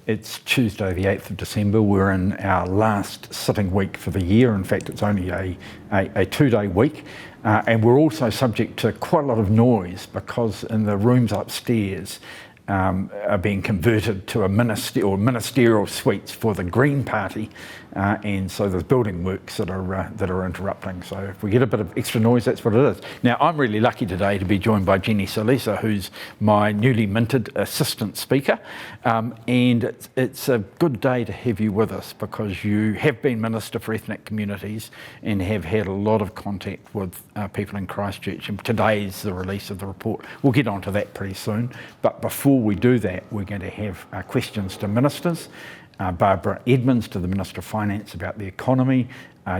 It's Tuesday the 8th of December. We're in our last sitting week for the year. In fact, it's only a two-day week. And we're also subject to quite a lot of noise because in the rooms upstairs are being converted to ministerial suites for the Green Party, and so there's building works that are interrupting. So if we get a bit of extra noise, that's what it is. Now, I'm really lucky today to be joined by Jenny Salesa, who's my newly minted assistant speaker, and it's a good day to have you with us because you have been Minister for Ethnic Communities and have had a lot of contact with people in Christchurch, and today's the release of the report. We'll get onto that pretty soon, but before we do that, we're going to have questions to ministers. Barbara Edmonds to the Minister of Finance about the economy,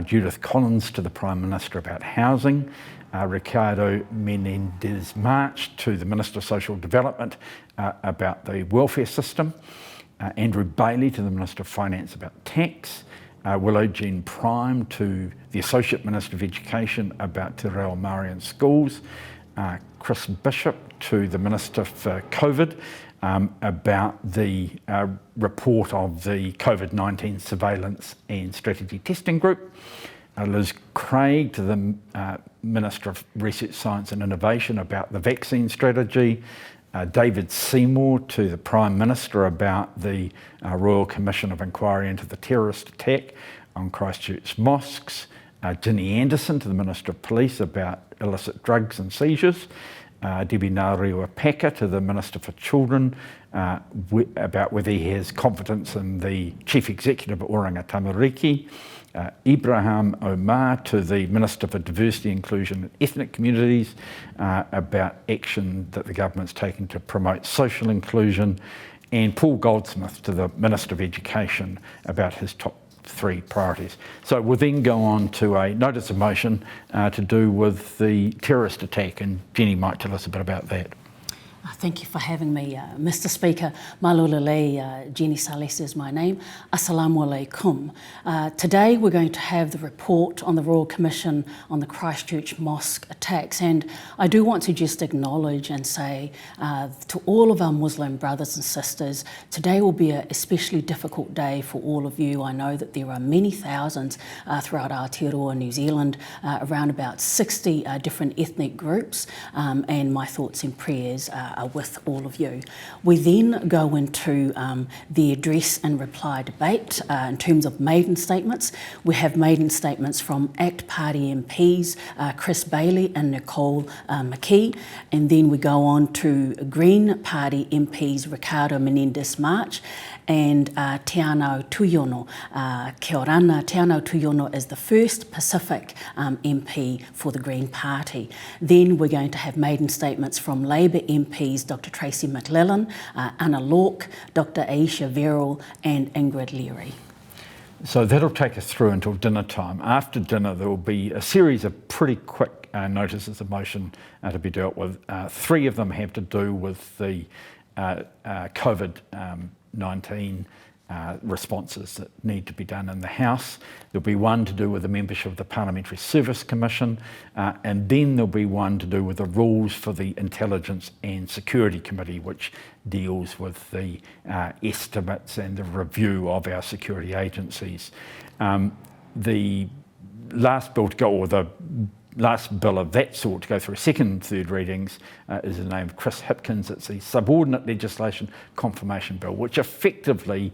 Judith Collins to the Prime Minister about housing, Ricardo Menendez-March to the Minister of Social Development about the welfare system, Andrew Bailey to the Minister of Finance about tax, Willow Jean Prime to the Associate Minister of Education about Te Reo Māori in schools, Chris Bishop to the Minister for COVID about the report of the COVID-19 Surveillance and Strategy Testing Group, Liz Craig to the Minister of Research, Science and Innovation about the vaccine strategy, David Seymour to the Prime Minister about the Royal Commission of Inquiry into the terrorist attack on Christchurch mosques, Ginny Anderson to the Minister of Police about illicit drugs and seizures, Debbie Ngārewa-Paka to the Minister for Children about whether he has confidence in the Chief Executive at Oranga Tamariki, Ibrahim Omar to the Minister for Diversity, Inclusion and Ethnic Communities about action that the government's taking to promote social inclusion, and Paul Goldsmith to the Minister of Education about his top 3 priorities. So we'll then go on to a notice of motion to do with the terrorist attack, and Jenny might tell us a bit about that. Thank you for having me, Mr. Speaker. Malulele, Jenny Salesa is my name. Assalamu alaikum. Today we're going to have the report on the Royal Commission on the Christchurch mosque attacks, and I do want to just acknowledge and say to all of our Muslim brothers and sisters, today will be an especially difficult day for all of you. I know that there are many thousands throughout Aotearoa, New Zealand, around about 60 different ethnic groups, and my thoughts and prayers are with all of you. We then go into the address and reply debate in terms of maiden statements. We have maiden statements from ACT Party MPs, Chris Bailey and Nicole McKee, and then we go on to Green Party MPs, Ricardo Menendez-March and Te Anau Tuiono. Kia orana, Te Anau Tuiono is the first Pacific MP for the Green Party. Then we're going to have maiden statements from Labour MPs, Dr Tracy McLellan, Anna Lork, Dr Aisha Verrill and Ingrid Leary. So that'll take us through until dinner time. After dinner there will be a series of pretty quick notices of motion to be dealt with. 3 of them have to do with the COVID-19 responses that need to be done in the House. There'll be one to do with the membership of the Parliamentary Service Commission, and then there'll be one to do with the rules for the Intelligence and Security Committee, which deals with the estimates and the review of our security agencies. The last bill to go, or the last bill of that sort to go through second and third readings is the name of Chris Hipkins. It's the Subordinate Legislation Confirmation Bill, which effectively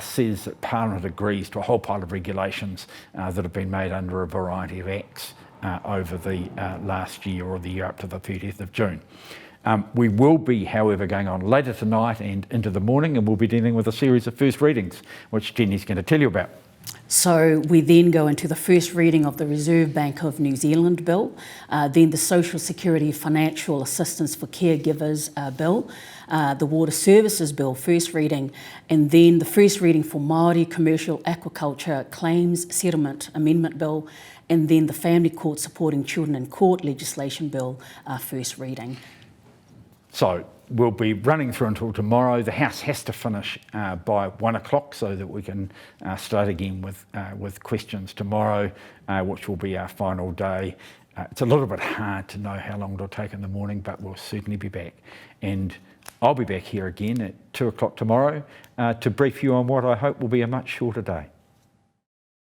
says that Parliament agrees to a whole pile of regulations that have been made under a variety of acts over the last year or the year up to the 30th of June. We will be, however, going on later tonight and into the morning, and we'll be dealing with a series of first readings, which Jenny's going to tell you about. So we then go into the first reading of the Reserve Bank of New Zealand Bill, then the Social Security Financial Assistance for Caregivers Bill, the Water Services Bill, first reading, and then the first reading for Māori Commercial Aquaculture Claims Settlement Amendment Bill, and then the Family Court Supporting Children in Court Legislation Bill, first reading. So we'll be running through until tomorrow. The House has to finish by 1 o'clock so that we can start again with questions tomorrow, which will be our final day. It's a little bit hard to know how long it'll take in the morning, but we'll certainly be back. And I'll be back here again at 2 o'clock tomorrow to brief you on what I hope will be a much shorter day.